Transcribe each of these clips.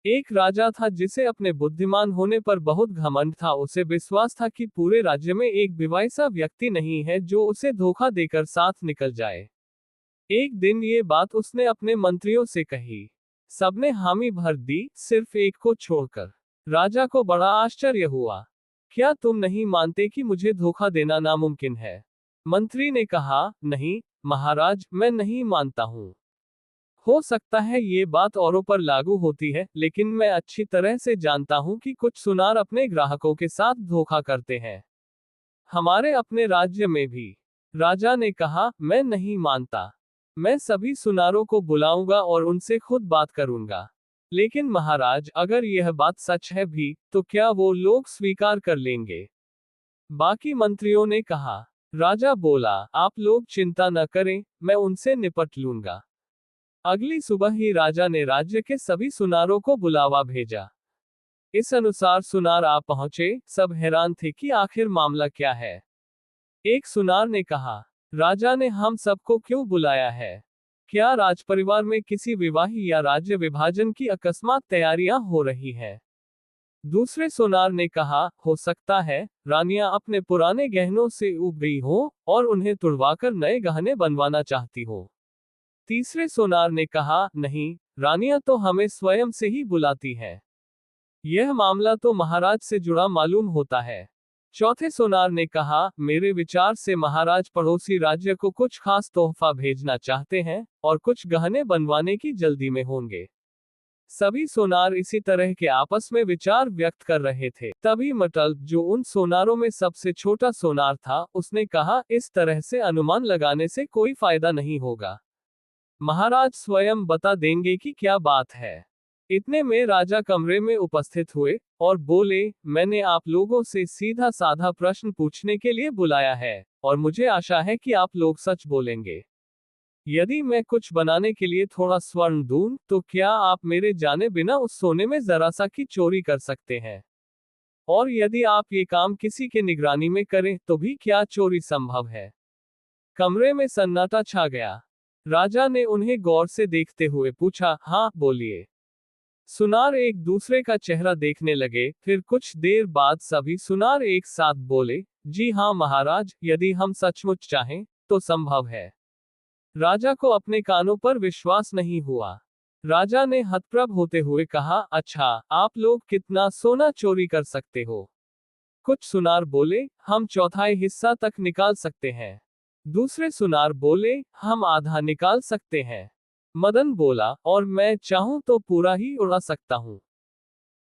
एक राजा था जिसे अपने बुद्धिमान होने पर बहुत घमंड था। उसे विश्वास था कि पूरे राज्य में एक भी ऐसा व्यक्ति नहीं है जो उसे धोखा देकर साथ निकल जाए। एक दिन ये बात उसने अपने मंत्रियों से कही। सबने हामी भर दी, सिर्फ एक को छोड़कर। राजा को बड़ा आश्चर्य हुआ। क्या तुम नहीं मानते कि मुझे धोखा देना नामुमकिन है? मंत्री ने कहा, नहीं महाराज, मैं नहीं मानता हूं। हो सकता है ये बात औरों पर लागू होती है, लेकिन मैं अच्छी तरह से जानता हूं कि कुछ सुनार अपने ग्राहकों के साथ धोखा करते हैं। हमारे अपने राज्य में भी। राजा ने कहा, मैं नहीं मानता। मैं सभी सुनारों को बुलाऊंगा और उनसे खुद बात करूंगा। लेकिन महाराज, अगर यह बात सच है भी, तो क्या वो लोग स्वीकार कर लेंगे? बाकी मंत्रियों ने कहा। राजा बोला, आप लोग चिंता न करें, मैं उनसे निपट लूंगा। अगली सुबह ही राजा ने राज्य के सभी सुनारों को बुलावा भेजा। इस अनुसार सुनार आ पहुंचे। सब हैरान थे कि आखिर मामला क्या है। एक सुनार ने कहा, राजा ने हम सबको क्यों बुलाया है? क्या राजपरिवार में किसी विवाह या राज्य विभाजन की अकस्मात तैयारियां हो रही हैं? दूसरे सुनार ने कहा, हो सकता है रानियां अपने पुराने गहनों से ऊब गई हो और उन्हें तुड़वाकर नए गहने बनवाना चाहती हो। तीसरे सोनार ने कहा, नहीं, रानियां तो हमें स्वयं से ही बुलाती हैं। यह मामला तो महाराज से जुड़ा मालूम होता है। चौथे सोनार ने कहा, मेरे विचार से महाराज पड़ोसी राज्य को कुछ खास तोहफा भेजना चाहते हैं और कुछ गहने बनवाने की जल्दी में होंगे। सभी सोनार इसी तरह के आपस में विचार व्यक्त कर रहे थे। तभी मटल, जो उन सोनारों में सबसे छोटा सोनार था, उसने कहा, इस तरह से अनुमान लगाने से कोई फायदा नहीं होगा। महाराज स्वयं बता देंगे कि क्या बात है। इतने में राजा कमरे में उपस्थित हुए और बोले, मैंने आप लोगों से सीधा साधा प्रश्न पूछने के लिए बुलाया है और मुझे आशा है कि आप लोग सच बोलेंगे। यदि मैं कुछ बनाने के लिए थोड़ा स्वर्ण दूं, तो क्या आप मेरे जाने बिना उस सोने में जरा सा की चोरी कर सकते हैं? और यदि आप ये काम किसी के निगरानी में करें, तो भी क्या चोरी संभव है? कमरे में सन्नाटा छा गया। राजा ने उन्हें गौर से देखते हुए पूछा, हाँ बोलिए। सुनार एक दूसरे का चेहरा देखने लगे। फिर कुछ देर बाद सभी सुनार एक साथ बोले, जी हाँ महाराज, यदि हम सचमुच चाहें तो संभव है। राजा को अपने कानों पर विश्वास नहीं हुआ। राजा ने हतप्रभ होते हुए कहा, अच्छा, आप लोग कितना सोना चोरी कर सकते हो? कुछ सुनार बोले, हम चौथाई हिस्सा तक निकाल सकते हैं। दूसरे सुनार बोले, हम आधा निकाल सकते हैं। मदन बोला, और मैं चाहूं तो पूरा ही उड़ा सकता हूं।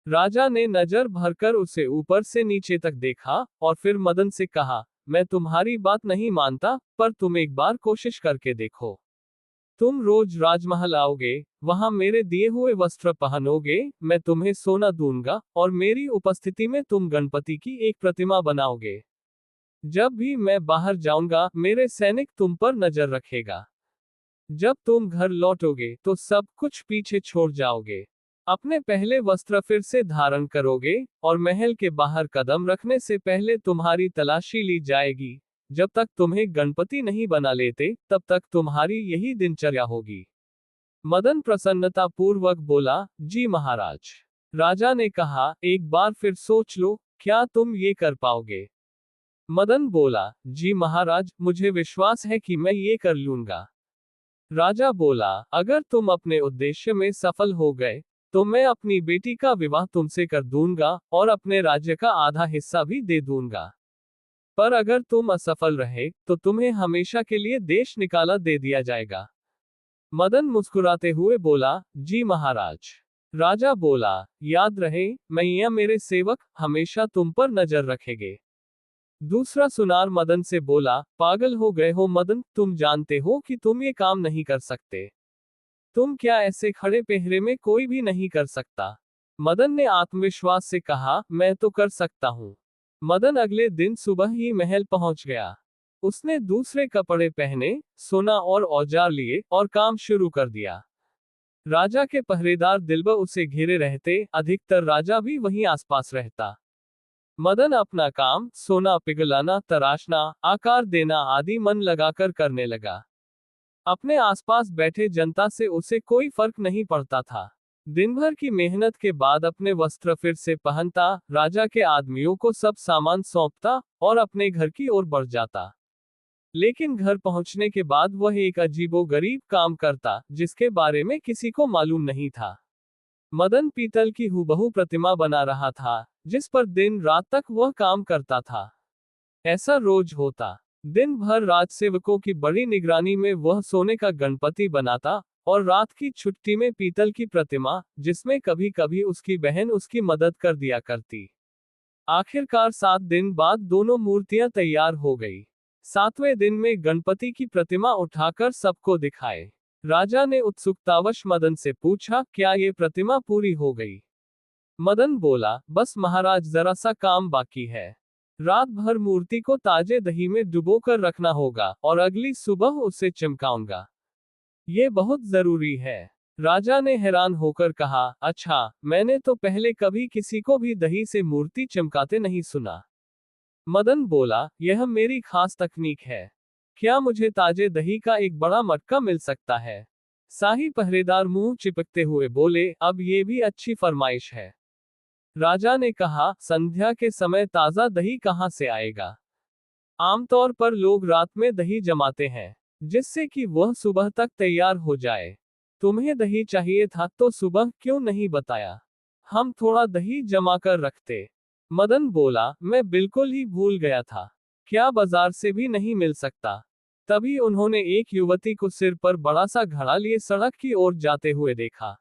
राजा ने नजर भरकर उसे ऊपर से नीचे तक देखा और फिर मदन से कहा, मैं तुम्हारी बात नहीं मानता, पर तुम एक बार कोशिश करके देखो। तुम रोज राजमहल आओगे, वहां मेरे दिए हुए वस्त्र पहनोगे, मैं तुम्हें सोना दूंगा और मेरी उपस्थिति में तुम गणपति की एक प्रतिमा बनाओगे। जब भी मैं बाहर जाऊंगा, मेरे सैनिक तुम पर नजर रखेगा। जब तुम घर लौटोगे तो सब कुछ पीछे छोड़ जाओगे। अपने पहले वस्त्र फिर से धारण करोगे और महल के बाहर कदम रखने से पहले तुम्हारी तलाशी ली जाएगी। जब तक तुम्हें गणपति नहीं बना लेते, तब तक तुम्हारी यही दिनचर्या होगी। मदन प्रसन्नता पूर्वक बोला, जी महाराज। राजा ने कहा, एक बार फिर सोच लो, क्या तुम ये कर पाओगे? मदन बोला, जी महाराज, मुझे विश्वास है कि मैं ये कर लूंगा। राजा बोला, अगर तुम अपने उद्देश्य में सफल हो गए, तो मैं अपनी बेटी का विवाह तुमसे कर दूंगा और अपने राज्य का आधा हिस्सा भी दे दूंगा। पर अगर तुम असफल रहे, तो तुम्हें हमेशा के लिए देश निकाला दे दिया जाएगा। मदन मुस्कुराते हुए बोला, जी महाराज। राजा बोला, याद रहे, मैं या मेरे सेवक हमेशा तुम पर नजर रखेंगे। दूसरा सुनार मदन से बोला, पागल हो गए हो मदन, तुम जानते हो कि तुम ये काम नहीं कर सकते। तुम क्या ऐसे खड़े पहरे में कोई भी नहीं कर सकता? मदन ने आत्मविश्वास से कहा, मैं तो कर सकता हूँ। मदन अगले दिन सुबह ही महल पहुंच गया। उसने दूसरे कपड़े पहने, सोना और औजार लिए और काम शुरू कर दिया। राजा के पहरेदार दिलबर उसे घेरे रहते, अधिकतर राजा भी वहीं आसपास रहता। मदन अपना काम, सोना पिघलाना, तराशना, आकार देना आदि मन लगाकर करने लगा। अपने आसपास बैठे जनता से उसे कोई फर्क नहीं पड़ता था। दिन भर की मेहनत के बाद अपने वस्त्र फिर से पहनता, राजा के आदमियों को सब सामान सौंपता और अपने घर की ओर बढ़ जाता। लेकिन घर पहुंचने के बाद वह एक अजीबोगरीब काम करता, जिसके बारे में किसी को मालूम नहीं था। मदन पीतल की हूबहू प्रतिमा बना रहा था, जिस पर दिन रात तक वह काम करता था। ऐसा रोज होता। दिन भर राजसेवकों की बड़ी निगरानी में वह सोने का गणपति बनाता और रात की छुट्टी में पीतल की प्रतिमा, जिसमें कभी कभी उसकी बहन उसकी मदद कर दिया करती। आखिरकार 7 दिन बाद दोनों मूर्तियां तैयार हो गई। 7वें दिन में गणपति की प्रतिमा उठाकर सबको दिखाए। राजा ने उत्सुकतावश मदन से पूछा, क्या ये प्रतिमा पूरी हो गई? मदन बोला, बस महाराज, जरा सा काम बाकी है। रात भर मूर्ति को ताजे दही में डुबोकर रखना होगा और अगली सुबह उसे चमकाऊंगा। ये बहुत जरूरी है। राजा ने हैरान होकर कहा, अच्छा, मैंने तो पहले कभी किसी को भी दही से मूर्ति चमकाते नहीं सुना। मदन बोला, यह मेरी खास तकनीक है। क्या मुझे ताजे दही का एक बड़ा मटका मिल सकता है? शाही पहरेदार मुंह चिपकते हुए बोले, अब ये भी अच्छी फरमाइश है। राजा ने कहा, संध्या के समय ताजा दही कहाँ से आएगा? आमतौर पर लोग रात में दही जमाते हैं, जिससे कि वह सुबह तक तैयार हो जाए। तुम्हें दही चाहिए था तो सुबह क्यों नहीं बताया? हम थोड़ा दही जमा कर रखते। मदन बोला, मैं बिल्कुल ही भूल गया था। क्या बाजार से भी नहीं मिल सकता? तभी उन्होंने एक युवती को सिर पर बड़ा सा घड़ा लिए सड़क की ओर जाते हुए देखा।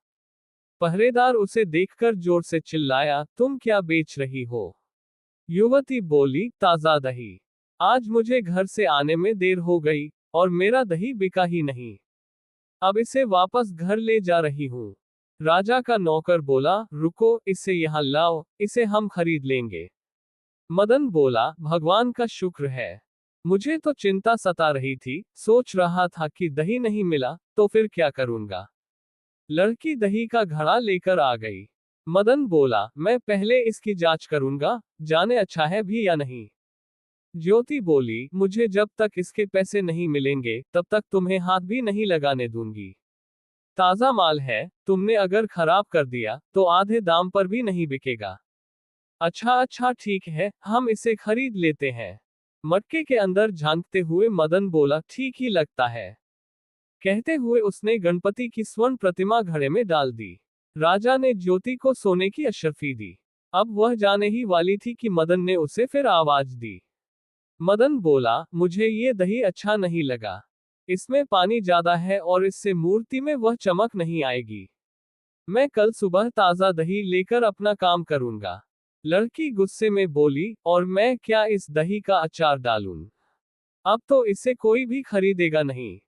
पहरेदार उसे देखकर जोर से चिल्लाया, तुम क्या बेच रही हो? युवती बोली, ताजा दही। आज मुझे घर से आने में देर हो गई और मेरा दही बिका ही नहीं। अब इसे वापस घर ले जा रही हूँ। राजा का नौकर बोला, रुको, इसे यहाँ लाओ, इसे हम खरीद लेंगे। मदन बोला, भगवान का शुक्र है। मुझे तो चिंता सता रही थी, सोच रहा था कि दही नहीं मिला तो फिर क्या करूंगा। लड़की दही का घड़ा लेकर आ गई। मदन बोला, मैं पहले इसकी जांच करूंगा, जाने अच्छा है भी या नहीं। ज्योति बोली, मुझे जब तक इसके पैसे नहीं मिलेंगे तब तक तुम्हें हाथ भी नहीं लगाने दूंगी। ताजा माल है, तुमने अगर खराब कर दिया तो आधे दाम पर भी नहीं बिकेगा। अच्छा अच्छा, ठीक है, हम इसे खरीद लेते हैं। मटके के अंदर झांकते हुए मदन बोला, ठीक ही लगता है। कहते हुए उसने गणपति की स्वर्ण प्रतिमा घड़े में डाल दी। राजा ने ज्योति को सोने की अशर्फी दी। अब वह जाने ही वाली थी कि मदन ने उसे फिर आवाज दी। मदन बोला, मुझे ये दही अच्छा नहीं लगा। इसमें पानी ज्यादा है और इससे मूर्ति में वह चमक नहीं आएगी। मैं कल सुबह ताजा दही लेकर अपना काम करूंगा। लड़की गुस्से में बोली, और मैं क्या इस दही का अचार डालूं? अब तो इसे कोई भी खरीदेगा नहीं।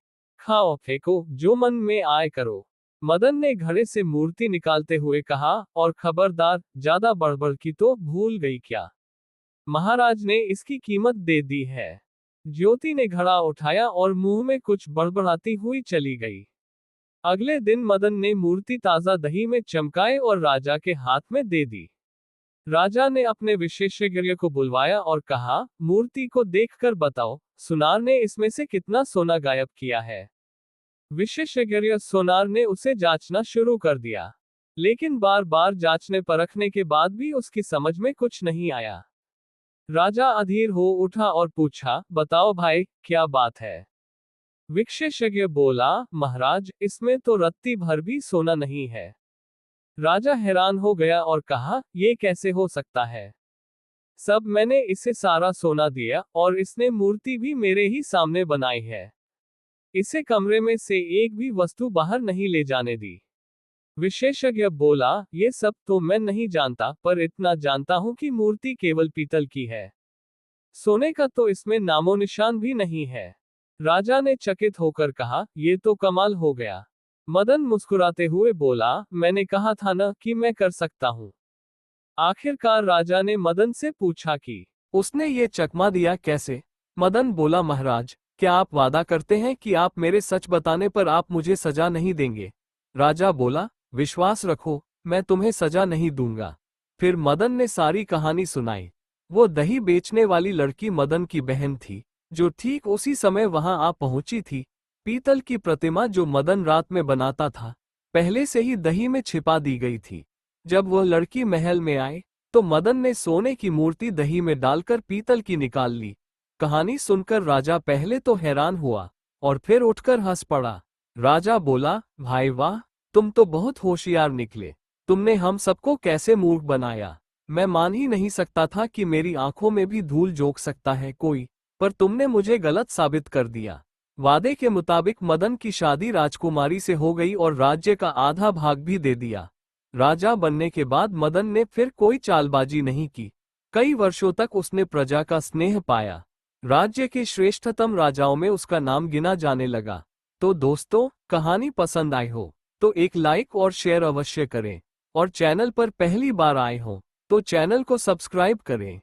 खाओ फेंको, जो मन में आए करो। मदन ने घड़े से मूर्ति निकालते हुए कहा, और खबरदार, ज्यादा बड़बड़ की तो भूल गई क्या? महाराज ने इसकी कीमत दे दी है। ज्योति ने घड़ा उठाया और मुंह में कुछ बड़बड़ाती हुई चली गई। अगले दिन मदन ने मूर्ति ताजा दही में चमकाए और राजा के हाथ में दे दी। राजा ने अपने विशेषज्ञ को बुलवाया और कहा, मूर्ति को देखकर बताओ, सुनार ने इसमें से कितना सोना गायब किया है। विशेषज्ञ सोनार ने उसे जांचना शुरू कर दिया, लेकिन बार बार जांचने परखने के बाद भी उसकी समझ में कुछ नहीं आया। राजा अधीर हो उठा और पूछा, बताओ भाई, क्या बात है? विशेषज्ञ बोला, महाराज, इसमें तो रत्ती भर भी सोना नहीं है। राजा हैरान हो गया और कहा, ये कैसे हो सकता है? सब मैंने इसे सारा सोना दिया और इसने मूर्ति भी मेरे ही सामने बनाई है। इसे कमरे में से एक भी वस्तु बाहर नहीं ले जाने दी। विशेषज्ञ बोला, ये सब तो मैं नहीं जानता, पर इतना जानता हूं कि मूर्ति केवल पीतल की है। सोने का तो इसमें नामो निशान भी नहीं है। राजा ने चकित होकर कहा, ये तो कमाल हो गया। मदन मुस्कुराते हुए बोला, मैंने कहा था ना कि मैं कर सकता हूँ। आखिरकार राजा ने मदन से पूछा कि उसने ये चकमा दिया कैसे? मदन बोला, महाराज, क्या आप वादा करते हैं कि आप मेरे सच बताने पर आप मुझे सजा नहीं देंगे? राजा बोला, विश्वास रखो, मैं तुम्हें सजा नहीं दूंगा। फिर मदन ने सारी कहानी सुनाई। वो दही बेचने वाली लड़की मदन की बहन थी, जो ठीक उसी समय वहां आ पहुंची थी। पीतल की प्रतिमा जो मदन रात में बनाता था, पहले से ही दही में छिपा दी गई थी। जब वह लड़की महल में आए तो मदन ने सोने की मूर्ति दही में डालकर पीतल की निकाल ली। कहानी सुनकर राजा पहले तो हैरान हुआ और फिर उठकर हंस पड़ा। राजा बोला, भाई वाह, तुम तो बहुत होशियार निकले। तुमने हम सबको कैसे मूर्ख बनाया। मैं मान ही नहीं सकता था कि मेरी आंखों में भी धूल झोंक सकता है कोई, पर तुमने मुझे गलत साबित कर दिया। वादे के मुताबिक मदन की शादी राजकुमारी से हो गई और राज्य का आधा भाग भी दे दिया। राजा बनने के बाद मदन ने फिर कोई चालबाजी नहीं की। कई वर्षों तक उसने प्रजा का स्नेह पाया। राज्य के श्रेष्ठतम राजाओं में उसका नाम गिना जाने लगा। तो दोस्तों, कहानी पसंद आई हो तो एक लाइक और शेयर अवश्य करें, और चैनल पर पहली बार आए हो तो चैनल को सब्सक्राइब करें।